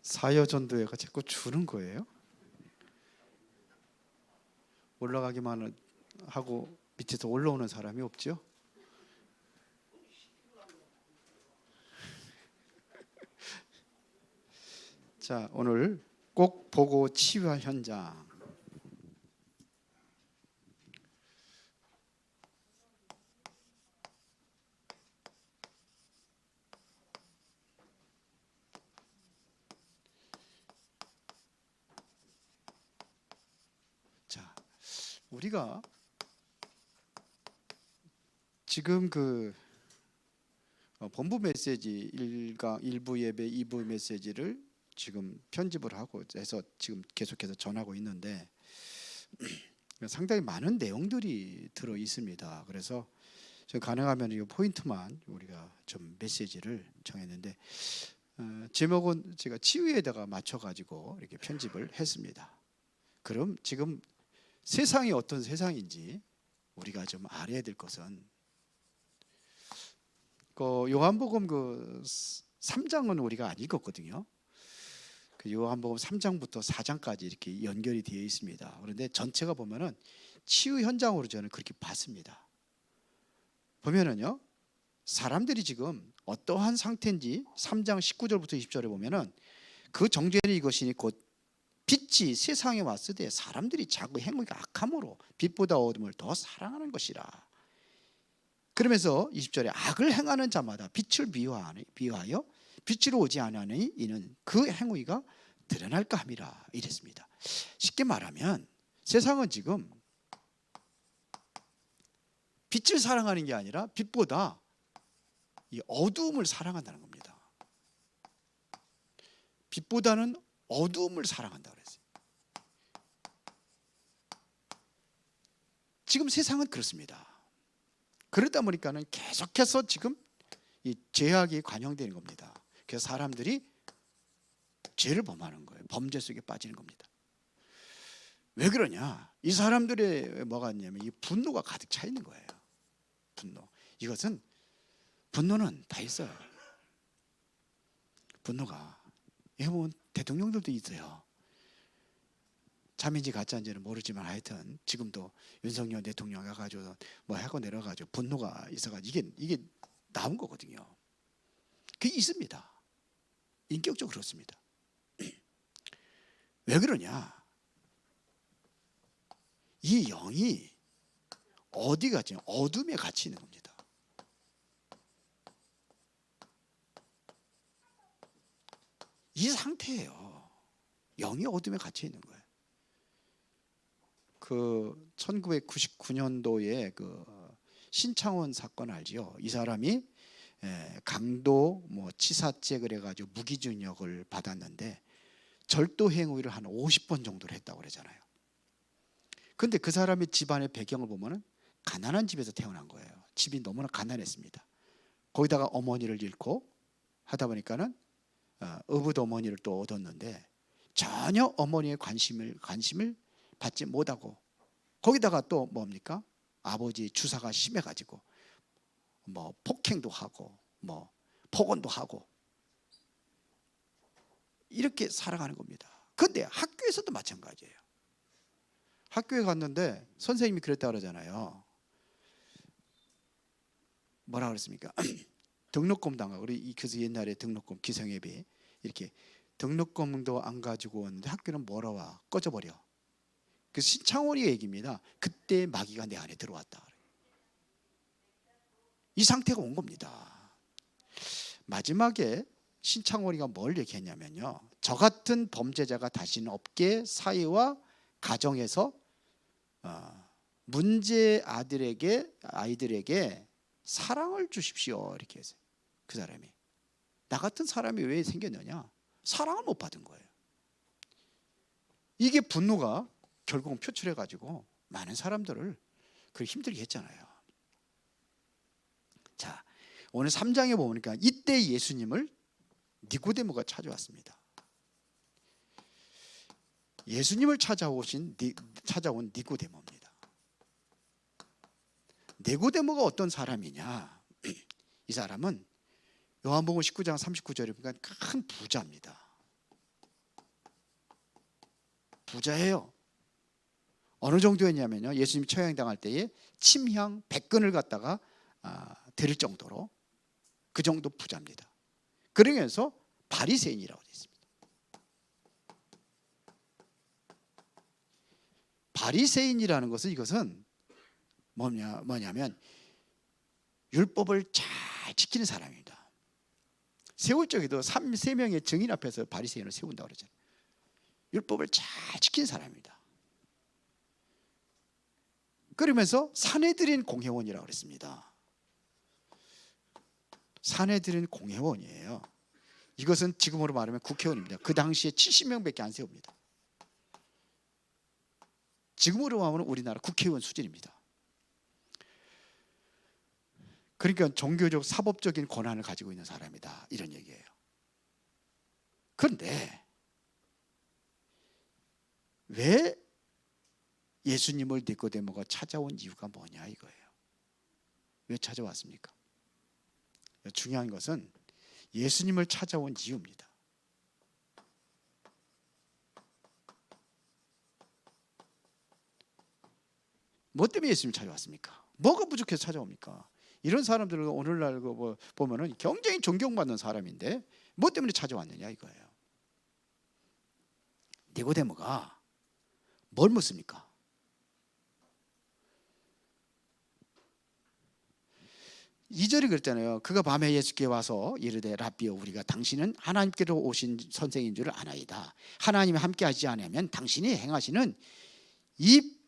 사여전도회가 자꾸 주는 거예요? 올라가기만 하고 밑에서 올라오는 사람이 없죠? 자, 오늘 꼭 보고 치유할 현장. 자, 우리가 지금 본부 메시지 1부 예배 2부 메시지를 지금 편집을 하고 해서 지금 계속해서 전하고 있는데 상당히 많은 내용들이 들어 있습니다. 그래서 가능하면 이 포인트만 우리가 좀 메시지를 정했는데 제목은 제가 치유에다가 맞춰가지고 이렇게 편집을 했습니다. 그럼 지금 세상이 어떤 세상인지 우리가 좀 알아야 될 것은 요한복음 3장은 우리가 안 읽었거든요. 요한복음 3장부터 4장까지 이렇게 연결이 되어 있습니다. 그런데 전체가 보면은 치유 현장으로 저는 그렇게 봤습니다. 보면은요, 사람들이 지금 어떠한 상태인지 3장 19절부터 20절에 보면은 그 정죄는 이것이니 곧 빛이 세상에 왔을 때 사람들이 자기 행위가 악함으로 빛보다 어둠을 더 사랑하는 것이라. 그러면서 20절에 악을 행하는 자마다 빛을 비하여 빛으로 오지 아니하니 이는 그 행위가 드러날까 함이라 이랬습니다. 쉽게 말하면 세상은 지금 빛을 사랑하는 게 아니라 빛보다 이 어두움을 사랑한다는 겁니다. 빛보다는 어두움을 사랑한다고 그랬어요. 지금 세상은 그렇습니다. 그러다 보니까는 계속해서 지금 이 죄악이 관영되는 겁니다. 그래서 사람들이 죄를 범하는 거예요. 범죄 속에 빠지는 겁니다. 왜 그러냐? 이 사람들의 뭐가 있냐면 이 분노가 가득 차 있는 거예요. 분노. 이것은 분노는 다 있어요. 분노가. 여기 보면 대통령들도 있어요. 참인지 가짜인지는 모르지만 하여튼 지금도 윤석열 대통령 가가지고 뭐 하고 내려가지고 분노가 있어가지고 이게 나온 거거든요. 그게 있습니다. 인격적으로 그렇습니다. 왜 그러냐? 이 영이 어디 갔지? 어둠에 갇혀 있는 겁니다. 이 상태예요. 영이 어둠에 갇혀 있는 거예요. 1999년도에 신창원 사건 알지요? 이 사람이 강도 치사죄 그래가지고 무기징역을 받았는데 절도 행위를 한 50번 정도를 했다고 그러잖아요. 근데 그 사람의 집안의 배경을 보면은 가난한 집에서 태어난 거예요. 집이 너무나 가난했습니다. 거기다가 어머니를 잃고 하다 보니까는 어부도 어머니를 또 얻었는데 전혀 어머니의 관심을 받지 못하고 거기다가 또 뭡니까? 아버지 주사가 심해가지고 뭐 폭행도 하고 뭐 폭언도 하고 이렇게 살아가는 겁니다. 그런데 학교에서도 마찬가지예요. 학교에 갔는데 선생님이 그랬다 그러잖아요. 뭐라 그랬습니까? 등록금 당하고 우리 그래서 옛날에 등록금 기성예비 이렇게 등록금도 안 가지고 왔는데 학교는 뭐라 와? 꺼져버려. 그 신창원이 얘기입니다. 그때 마귀가 내 안에 들어왔다. 이 상태가 온 겁니다. 마지막에 신창원이가 뭘 얘기했냐면요. 저 같은 범죄자가 다시는 없게 사회와 가정에서 문제 아이들에게 사랑을 주십시오 이렇게 했어요. 그 사람이 나 같은 사람이 왜 생겼느냐? 사랑을 못 받은 거예요. 이게 분노가 결국은 표출해가지고 많은 사람들을 힘들게 했잖아요. 자, 오늘 3장에 보니까 이때 예수님을 니고데모가 찾아왔습니다. 예수님을 찾아온 니고데모입니다. 니고데모가 어떤 사람이냐? 이 사람은 요한복음 19장 39절에 보니까 큰 부자입니다. 부자예요. 어느 정도였냐면요, 예수님이 처형당할 때에 침향 100근을 갖다가 드릴 정도로 그 정도 부자입니다. 그러면서 바리새인이라고 되어 있습니다. 바리새인이라는 것은 이것은 뭐냐면 율법을 잘 지키는 사람입니다. 세울 적에도 3명의 증인 앞에서 바리새인을 세운다고 그러잖아요. 율법을 잘 지키는 사람입니다. 그러면서 사내들인 공회원이라고 그랬습니다. 사내들인 공회원이에요. 이것은 지금으로 말하면 국회의원입니다. 그 당시에 70명밖에 안 세웁니다. 지금으로 하면 우리나라 국회의원 수준입니다. 그러니까 종교적 사법적인 권한을 가지고 있는 사람이다, 이런 얘기예요. 그런데 왜 예수님을 니고데모가 찾아온 이유가 뭐냐 이거예요. 왜 찾아왔습니까? 중요한 것은 예수님을 찾아온 이유입니다. 뭐 때문에 예수님을 찾아왔습니까? 뭐가 부족해서 찾아옵니까? 이런 사람들은 오늘날 보면은 굉장히 존경받는 사람인데 뭐 때문에 찾아왔느냐 이거예요. 니고데모가 뭘 묻습니까? 이절이 그랬잖아요. 그가 밤에 예수께 와서 이르되 라비여, 우리가 당신은 하나님께로 오신 선생인 줄을 아나이다. 하나님이 함께 하지 않으면 당신이 행하시는 이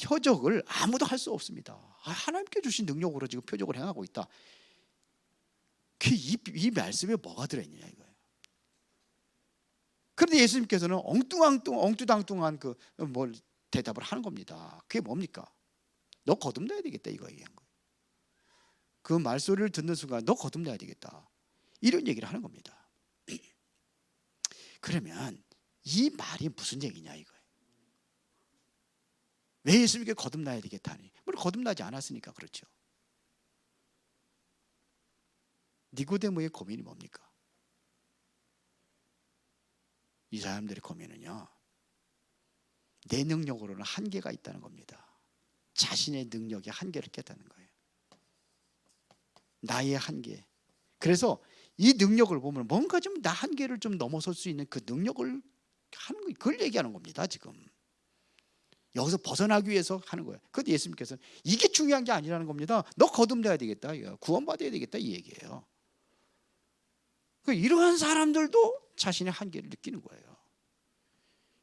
표적을 아무도 할 수 없습니다. 하나님께 주신 능력으로 지금 표적을 행하고 있다. 이 말씀에 뭐가 들어있느냐 이거예요. 그런데 예수님께서는 엉뚱당뚱한 뭘 대답을 하는 겁니다. 그게 뭡니까? 너 거듭나야 되겠다 이거 얘기한 거예요. 그 말소리를 듣는 순간 너 거듭나야 되겠다, 이런 얘기를 하는 겁니다. 그러면 이 말이 무슨 얘기냐 이거예요. 왜 예수님께 거듭나야 되겠다니? 물론 거듭나지 않았으니까 그렇죠. 니고데모의 고민이 뭡니까? 이 사람들의 고민은요, 내 능력으로는 한계가 있다는 겁니다. 자신의 능력의 한계를 깨닫는 거예요. 나의 한계. 그래서 이 능력을 보면 뭔가 좀 나 한계를 좀 넘어설 수 있는 그 능력을 하는 거, 그걸 얘기하는 겁니다. 지금 여기서 벗어나기 위해서 하는 거예요. 그런데 예수님께서는 이게 중요한 게 아니라는 겁니다. 너 거듭나야 되겠다, 구원받아야 되겠다, 이 얘기예요. 이러한 사람들도 자신의 한계를 느끼는 거예요.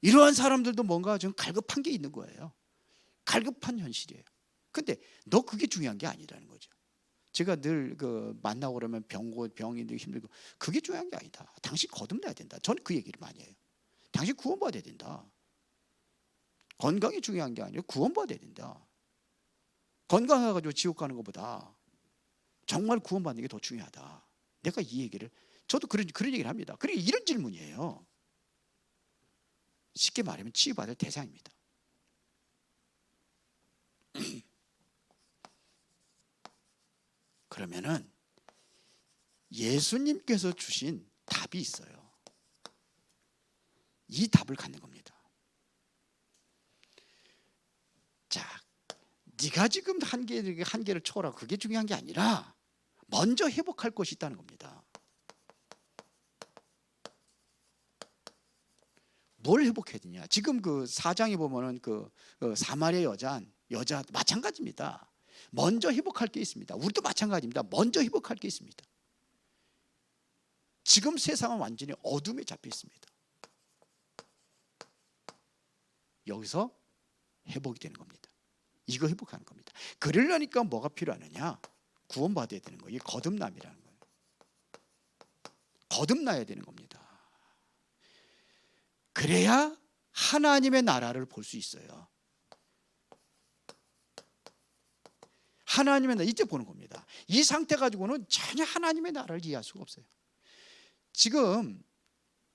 이러한 사람들도 뭔가 좀 갈급한 게 있는 거예요. 갈급한 현실이에요. 근데 너 그게 중요한 게 아니라는 거죠. 제가 늘 만나고 그러면 병이 힘들고, 그게 중요한 게 아니다. 당신 거듭나야 된다. 저는 그 얘기를 많이 해요. 당신 구원받아야 된다. 건강이 중요한 게 아니에요. 구원받아야 된다. 건강해가지고 지옥 가는 것보다 정말 구원받는 게 더 중요하다. 내가 이 얘기를, 저도 그런 얘기를 합니다. 그러니까 이런 질문이에요. 쉽게 말하면 치유받을 대상입니다. 그러면은 예수님께서 주신 답이 있어요. 이 답을 갖는 겁니다. 자, 네가 지금 한계를 초월하고 그게 중요한 게 아니라 먼저 회복할 것이 있다는 겁니다. 뭘 회복해야 되냐? 지금 그 4장에 보면은 사마리아 여자 마찬가지입니다. 먼저 회복할 게 있습니다. 우리도 마찬가지입니다. 먼저 회복할 게 있습니다. 지금 세상은 완전히 어둠에 잡혀 있습니다. 여기서 회복이 되는 겁니다. 이거 회복하는 겁니다. 그러려니까 뭐가 필요하느냐? 구원받아야 되는 거예요. 이게 거듭남이라는 거예요. 거듭나야 되는 겁니다. 그래야 하나님의 나라를 볼 수 있어요. 하나님의 나라 이제 보는 겁니다. 이 상태 가지고는 전혀 하나님의 나라를 이해할 수가 없어요. 지금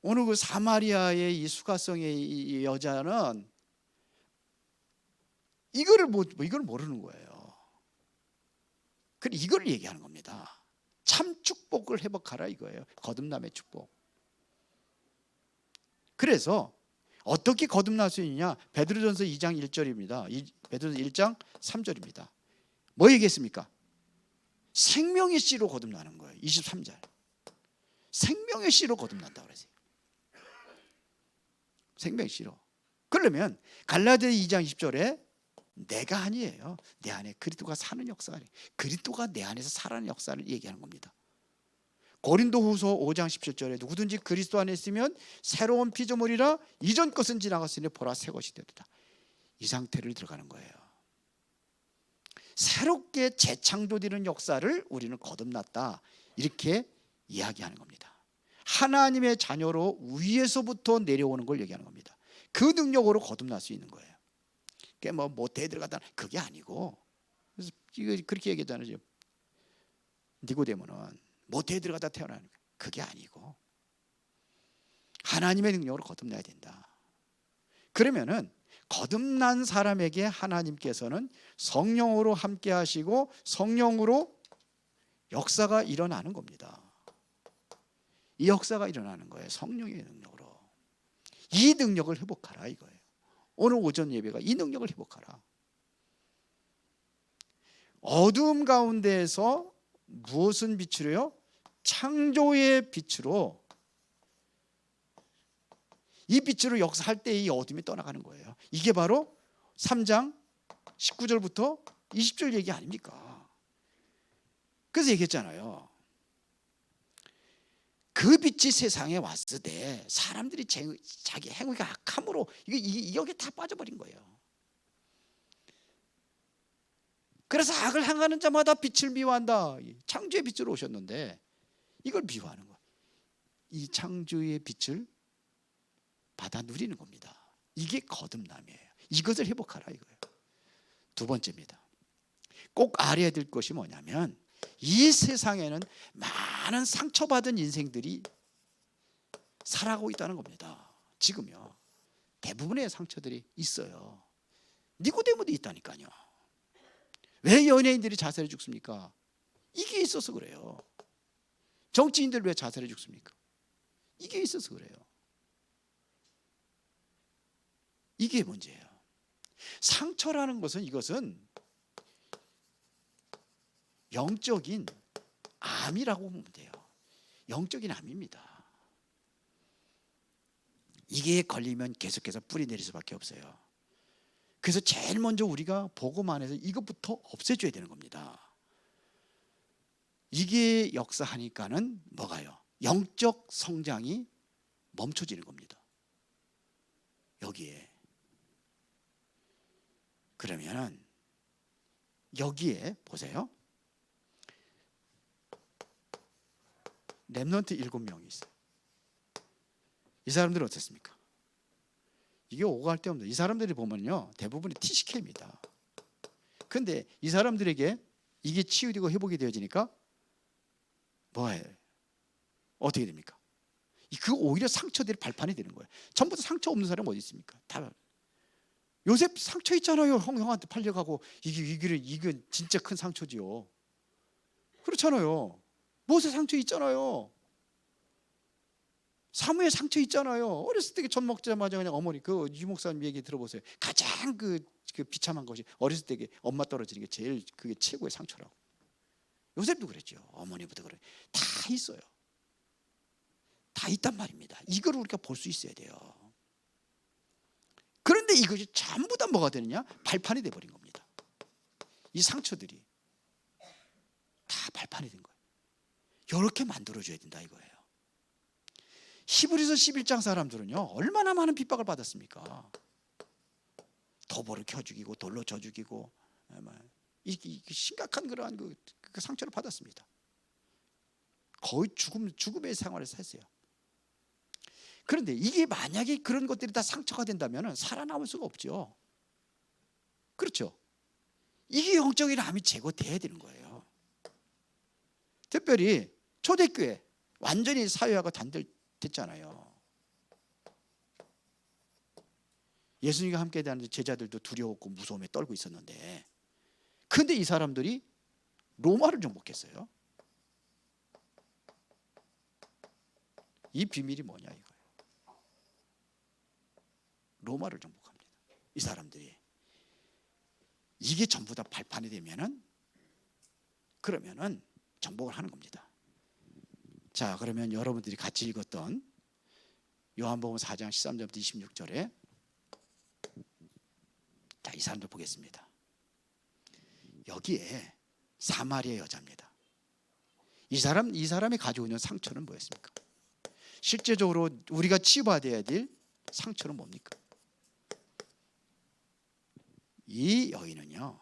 오늘 그 사마리아의 이 수가성의 이 여자는 이거를 모르는 거예요. 그래, 이걸 얘기하는 겁니다. 참 축복을 회복하라 이거예요. 거듭남의 축복. 그래서 어떻게 거듭날 수 있느냐? 베드로전서 2장 1절입니다. 베드로전서 1장 3절입니다. 뭐 얘기했습니까? 생명의 씨로 거듭나는 거예요. 23절. 생명의 씨로 거듭난다 그랬어요. 생명의 씨로. 그러면 갈라디아 2장 20절에 내가 아니에요. 내 안에 그리스도가 사는 역사가, 그리스도가 내 안에서 살아가는 역사를 얘기하는 겁니다. 고린도후서 5장 17절에 누구든지 그리스도 안에 있으면 새로운 피조물이라 이전 것은 지나갔으니 보라 새 것이 되었다. 이 상태를 들어가는 거예요. 새롭게 재창조되는 역사를 우리는 거듭났다, 이렇게 이야기하는 겁니다. 하나님의 자녀로 위에서부터 내려오는 걸 얘기하는 겁니다. 그 능력으로 거듭날 수 있는 거예요. 그게 뭐 모태에 들어가다, 그게 아니고, 그래서 이거 그렇게 얘기하잖아요. 니고데모는 모태에 들어가다 태어나는 거예요. 그게 아니고 하나님의 능력으로 거듭나야 된다. 그러면은 거듭난 사람에게 하나님께서는 성령으로 함께 하시고 성령으로 역사가 일어나는 겁니다. 이 역사가 일어나는 거예요. 성령의 능력으로. 이 능력을 회복하라 이거예요. 오늘 오전 예배가 이 능력을 회복하라. 어두움 가운데에서 무엇은 빛으로요? 창조의 빛으로. 이 빛으로 역사할 때 이 어둠이 떠나가는 거예요. 이게 바로 3장 19절부터 20절 얘기 아닙니까? 그래서 얘기했잖아요. 그 빛이 세상에 왔을 때 사람들이 자기 행위가 악함으로 여기 다 빠져버린 거예요. 그래서 악을 행하는 자마다 빛을 미워한다. 창조의 빛으로 오셨는데 이걸 미워하는 거예요. 이 창조의 빛을 받아 누리는 겁니다. 이게 거듭남이에요. 이것을 회복하라 이거예요. 두 번째입니다. 꼭 알아야 될 것이 뭐냐면 이 세상에는 많은 상처받은 인생들이 살아가고 있다는 겁니다. 지금요. 대부분의 상처들이 있어요. 니고데모도 있다니까요. 왜 연예인들이 자살해 죽습니까? 이게 있어서 그래요. 정치인들 왜 자살해 죽습니까? 이게 있어서 그래요. 이게 문제예요. 상처라는 것은 이것은 영적인 암이라고 보면 돼요. 영적인 암입니다. 이게 걸리면 계속해서 뿌리 내릴 수밖에 없어요. 그래서 제일 먼저 우리가 복음 안에서 이것부터 없애줘야 되는 겁니다. 이게 역사하니까는 뭐가요? 영적 성장이 멈춰지는 겁니다. 여기에. 그러면은 여기에 보세요. 렘넌트 7명이 있어요. 이 사람들은 어떻습니까? 이게 오갈 데 없는, 이 사람들이 보면요 대부분이 TCK입니다. 근데 이 사람들에게 이게 치유되고 회복이 되어지니까 뭐예요? 어떻게 됩니까? 그 오히려 상처들이 발판이 되는 거예요. 전부 다 상처 없는 사람 어디 있습니까? 다. 요셉 상처 있잖아요. 형한테 팔려가고 이게 진짜 큰 상처지요. 그렇잖아요. 모세 상처 있잖아요. 사무엘 상처 있잖아요. 어렸을 때 젖 먹자마자 그냥 어머니, 그 유목사님 얘기 들어보세요. 가장 그 비참한 것이 어렸을 때 엄마 떨어지는 게 제일 그게 최고의 상처라고. 요셉도 그랬죠. 어머니부터 그래. 다 있어요. 다 있단 말입니다. 이걸 우리가 볼 수 있어야 돼요. 그런데 이것이 전부 다 뭐가 되느냐? 발판이 돼버린 겁니다. 이 상처들이 다 발판이 된 거예요. 이렇게 만들어줘야 된다 이거예요. 히브리서 11장 사람들은요 얼마나 많은 핍박을 받았습니까? 도보를 켜 죽이고 돌로 쳐 죽이고 이 심각한 그러한 그 상처를 받았습니다. 거의 죽음의 생활을 했어요. 그런데 이게 만약에 그런 것들이 다 상처가 된다면 살아남을 수가 없죠. 그렇죠? 이게 영적인 암이 제거돼야 되는 거예요. 특별히 초대교회 완전히 사회화가 됐잖아요. 예수님과 함께 다니는 제자들도 두려웠고 무서움에 떨고 있었는데, 근데 이 사람들이 로마를 정복했어요. 이 비밀이 뭐냐 이거예요. 로마를 정복합니다. 이 사람들이. 이게 전부 다 발판이 되면은 그러면은 정복을 하는 겁니다. 자, 그러면 여러분들이 같이 읽었던 요한복음 4장 13절부터 26절에 자, 이 사람들 보겠습니다. 여기에 사마리아 여자입니다. 이 사람이 가지고 있는 상처는 뭐였습니까? 실제적으로 우리가 치유받아야 될 상처는 뭡니까? 이 여인은요,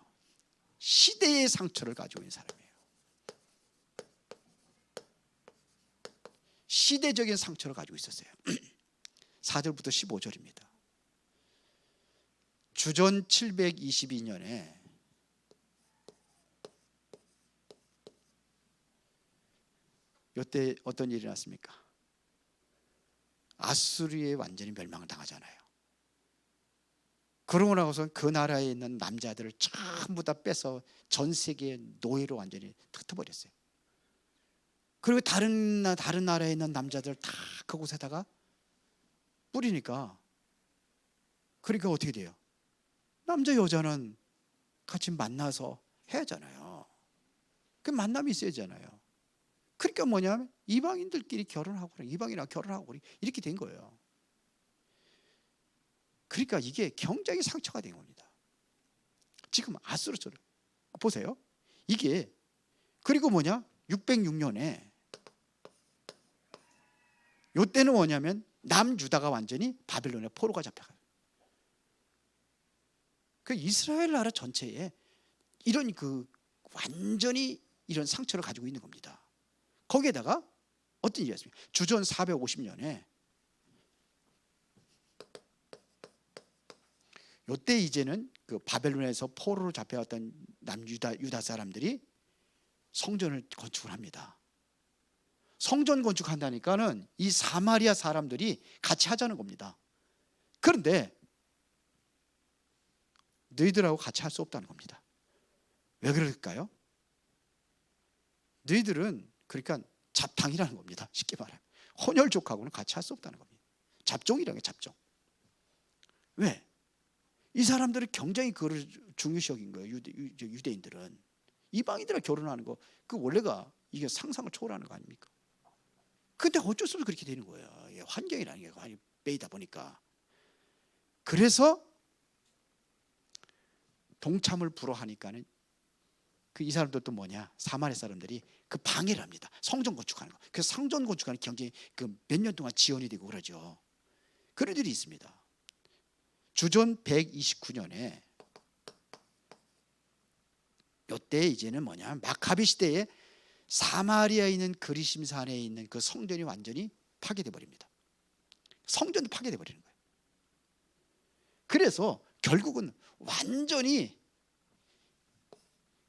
시대의 상처를 가지고 있는 사람이에요. 시대적인 상처를 가지고 있었어요. 4절부터 15절입니다. 주전 722년에 이때 어떤 일이 났습니까? 아수르에 완전히 멸망을 당하잖아요. 그러고 나서는 그 나라에 있는 남자들을 전부 다 빼서 전 세계 노예로 완전히 흩어버렸어요. 그리고 다른 나라에 있는 남자들 다 그곳에다가 뿌리니까, 그러니까 어떻게 돼요? 남자 여자는 같이 만나서 해야잖아요. 그 만남이 있어야잖아요. 그러니까 뭐냐면 이방인들끼리 결혼하고 이방인이랑 결혼하고 이렇게 된 거예요. 그러니까 이게 굉장히 상처가 된 겁니다. 지금 아수르처럼 보세요. 이게 그리고 뭐냐? 606년에 이때는 뭐냐면 남유다가 완전히 바벨론의 포로가 잡혀가요. 그 이스라엘 나라 전체에 이런 완전히 이런 상처를 가지고 있는 겁니다. 거기에다가 어떤 일이 있습니까? 주전 450년에 이때 이제는 그 바벨론에서 포로로 잡혀왔던 유다 사람들이 성전을 건축을 합니다. 성전 건축한다니까는 이 사마리아 사람들이 같이 하자는 겁니다. 그런데 너희들하고 같이 할 수 없다는 겁니다. 왜 그럴까요? 너희들은 그러니까 잡탕이라는 겁니다. 쉽게 말하면 혼혈족하고는 같이 할 수 없다는 겁니다. 잡종이라는 게 잡종. 왜? 이 사람들은 굉장히 그거를 중요시 여긴 거예요. 유대인들은 이방인들과 결혼하는 거, 그 원래가 이게 상상을 초월하는 거 아닙니까? 근데 어쩔 수 없이 그렇게 되는 거예요. 환경이라는 게 많이 빼이다 보니까. 그래서 동참을 불허하니까는 이 사람들도 뭐냐, 사마리아 사람들이 그 방해를 합니다. 성전 건축하는 거. 그래서 성전 건축하는 경쟁이 몇 년 동안 지연이 되고 그러죠. 그런 일이 있습니다. 주전 129년에 이때 이제는 뭐냐, 마카비 시대에 사마리아에 있는 그리심산에 있는 그 성전이 완전히 파괴돼 버립니다. 성전도 파괴돼 버리는 거예요. 그래서 결국은 완전히,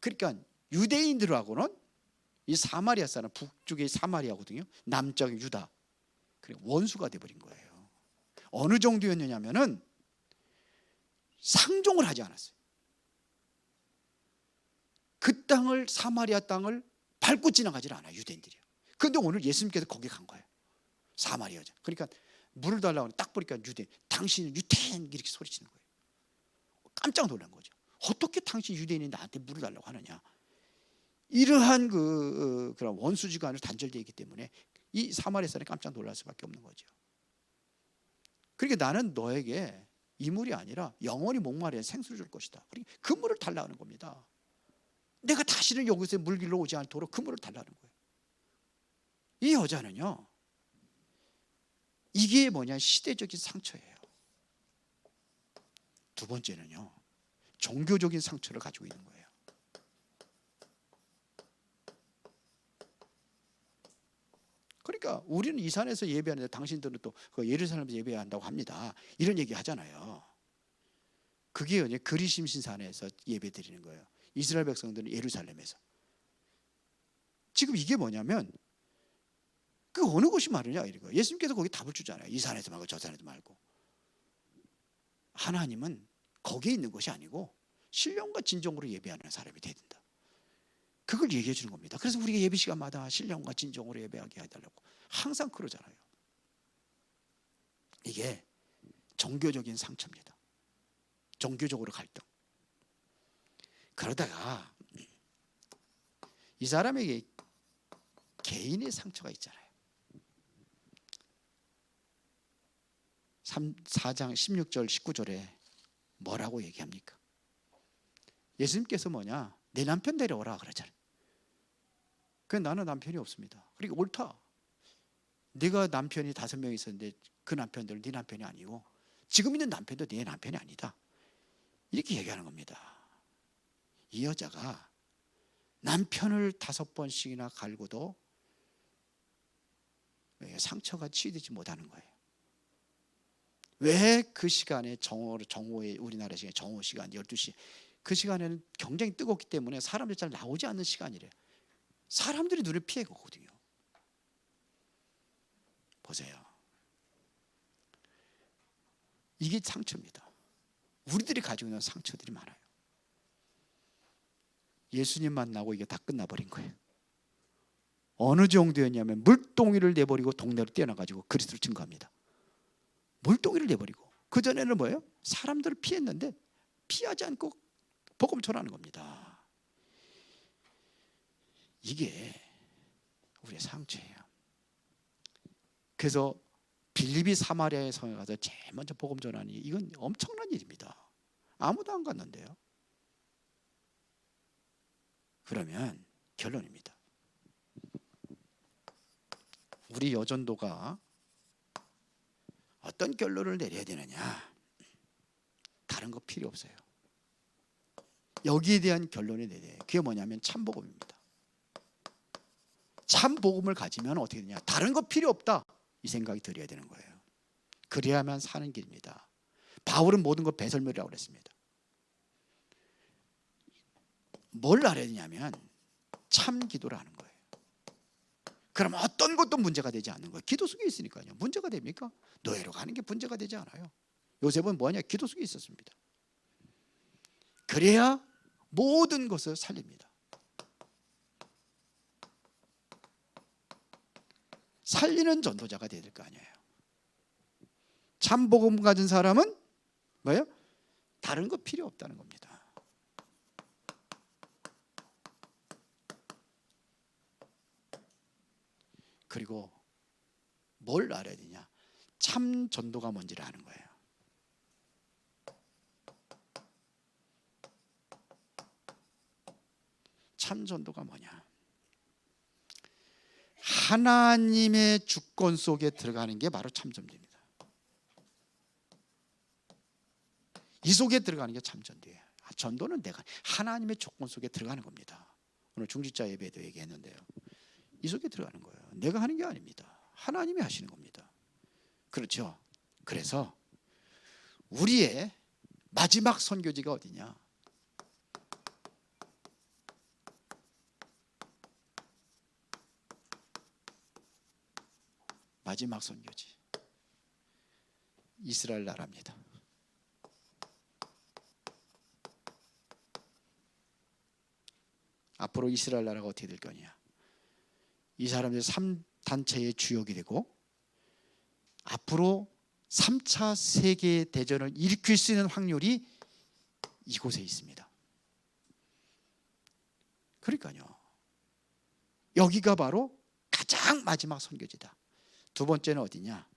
그러니까 유대인들하고는 이 사마리아 사람, 북쪽의 사마리아거든요, 남쪽의 유다, 원수가 돼 버린 거예요. 어느 정도였느냐면은 상종을 하지 않았어요. 그 땅을, 사마리아 땅을 밟고 지나가질 않아요, 유대인들이요. 그런데 오늘 예수님께서 거기 간 거예요, 사마리아 여자. 그러니까 물을 달라고 딱 보니까 당신은 유태인 이렇게 소리치는 거예요. 깜짝 놀란 거죠. 어떻게 당신 유대인이 나한테 물을 달라고 하느냐. 이러한 그런 원수지간으로 단절되어 있기 때문에 이 사마리아 사람이 깜짝 놀랄 수밖에 없는 거죠. 그러니까 나는 너에게 이 물이 아니라 영원히 목마른 생수를 줄 것이다. 그러니까 그 물을 달라는 겁니다. 내가 다시는 여기서 물 길러 오지 않도록 그 물을 달라는 거예요. 이 여자는요, 이게 뭐냐, 시대적인 상처예요. 두 번째는요, 종교적인 상처를 가지고 있는 거예요. 그러니까 우리는 이 산에서 예배하는데 당신들은 또 예루살렘에서 예배해야 한다고 합니다. 이런 얘기 하잖아요. 그게 그리심 신산에서 예배 드리는 거예요. 이스라엘 백성들은 예루살렘에서. 지금 이게 뭐냐면 그 어느 곳이 말이냐 이거예요. 예수님께서 거기 답을 주잖아요. 이 산에서 말고 저 산에서 말고. 하나님은 거기에 있는 것이 아니고 신령과 진정으로 예배하는 사람이 돼야 된다. 그걸 얘기해 주는 겁니다. 그래서 우리가 예배 시간마다 신령과 진정으로 예배하게 해달라고 항상 그러잖아요. 이게 종교적인 상처입니다. 종교적으로 갈등. 그러다가 이 사람에게 개인의 상처가 있잖아요. 4장 16절 19절에 뭐라고 얘기합니까? 예수님께서 뭐냐? 내 남편 데려오라 그러잖아요. 나는 남편이 없습니다. 그러니까 옳다. 네가 남편이 5명 있었는데 그 남편들은 네 남편이 아니고 지금 있는 남편도 네 남편이 아니다. 이렇게 얘기하는 겁니다. 이 여자가 남편을 5번씩이나 갈고도 상처가 치유되지 못하는 거예요. 왜 그 시간에 정오에 우리나라 시간 정오 시간 12시 그 시간에는 굉장히 뜨겁기 때문에 사람들이 잘 나오지 않는 시간이래요. 사람들이 눈을 피해 가거든요. 보세요. 이게 상처입니다. 우리들이 가지고 있는 상처들이 많아요. 예수님 만나고 이게 다 끝나버린 거예요. 어느 정도였냐면 물동이를 내버리고 동네로 뛰어나가지고 그리스도를 증거합니다. 물동이를 내버리고 그전에는 뭐예요? 사람들을 피했는데 피하지 않고 복음 전하는 겁니다. 이게 우리의 상처예요. 그래서 빌립이 사마리아의 성에 가서 제일 먼저 복음 전하니 이건 엄청난 일입니다. 아무도 안 갔는데요. 그러면 결론입니다. 우리 여전도가 어떤 결론을 내려야 되느냐? 다른 거 필요 없어요. 여기에 대한 결론을 내려야 돼요. 그게 뭐냐면 참복음입니다. 참복음을 가지면 어떻게 되냐? 다른 거 필요 없다. 이 생각이 들어야 되는 거예요. 그래야만 사는 길입니다. 바울은 모든 걸 배설물이라고 그랬습니다. 뭘 알아야 되냐면 참 기도를 하는 거예요. 그럼 어떤 것도 문제가 되지 않는 거예요. 기도 속에 있으니까요. 문제가 됩니까? 노예로 가는 게 문제가 되지 않아요. 요셉은 뭐냐? 기도 속에 있었습니다. 그래야 모든 것을 살립니다. 살리는 전도자가 돼야 될 거 아니에요. 참복음 가진 사람은 뭐예요? 다른 거 필요 없다는 겁니다. 그리고 뭘 알아야 되냐? 참 전도가 뭔지를 아는 거예요. 참 전도가 뭐냐? 하나님의 주권 속에 들어가는 게 바로 참 전도입니다. 이 속에 들어가는 게 참 전도예요. 전도는 내가 하나님의 조건 속에 들어가는 겁니다. 오늘 중직자 예배에도 얘기했는데요. 이 속에 들어가는 거예요. 내가 하는 게 아닙니다. 하나님이 하시는 겁니다. 그렇죠? 그래서 우리의 마지막 선교지가 어디냐? 마지막 선교지 이스라엘 나라입니다. 앞으로 이스라엘 나라가 어떻게 될 거냐? 이 사람들 3단체의 주역이 되고 앞으로 3차 세계대전을 일으킬 수 있는 확률이 이곳에 있습니다. 그러니까요. 여기가 바로 가장 마지막 선교지다. 두 번째는 어디냐?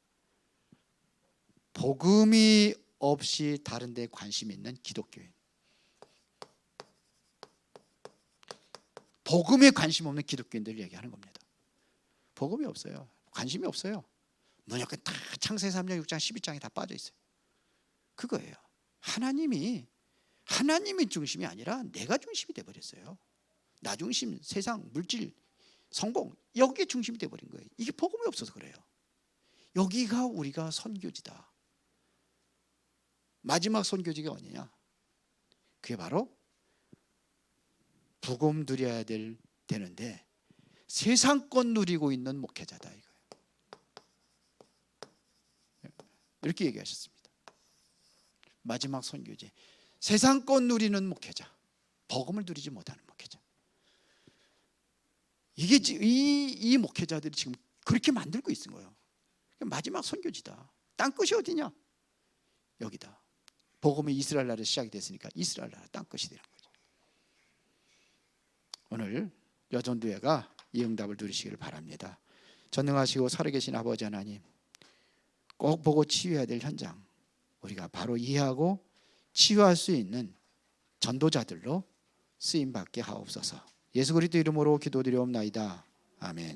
복음이 없이 다른 데 관심 있는 기독교인. 복음에 관심 없는 기독교인들을 얘기하는 겁니다. 복음이 없어요. 관심이 없어요. 무조건 다 창세기 3장, 6장, 12장에 다 빠져 있어요. 그거예요. 하나님이 중심이 아니라 내가 중심이 돼버렸어요. 나 중심, 세상, 물질, 성공 여기에 중심이 돼버린 거예요. 이게 복음이 없어서 그래요. 여기가 우리가 선교지다. 마지막 선교지가 어디냐? 그게 바로 복음 누려야 되는데 세상권 누리고 있는 목회자다 이거예요. 이렇게 얘기하셨습니다. 마지막 선교지. 세상권 누리는 목회자, 복음을 누리지 못하는 목회자. 이게 이 목회자들이 지금 그렇게 만들고 있는 거예요. 마지막 선교지다. 땅 끝이 어디냐? 여기다. 복음이 이스라엘 나라에서 시작이 됐으니까 이스라엘 나라 땅끝이 되는 거죠. 오늘 여전도회가 이 응답을 누리시기를 바랍니다. 전능하시고 살아계신 아버지 하나님, 꼭 보고 치유해야 될 현장 우리가 바로 이해하고 치유할 수 있는 전도자들로 쓰임받게 하옵소서. 예수 그리스도 이름으로 기도드리옵나이다. 아멘.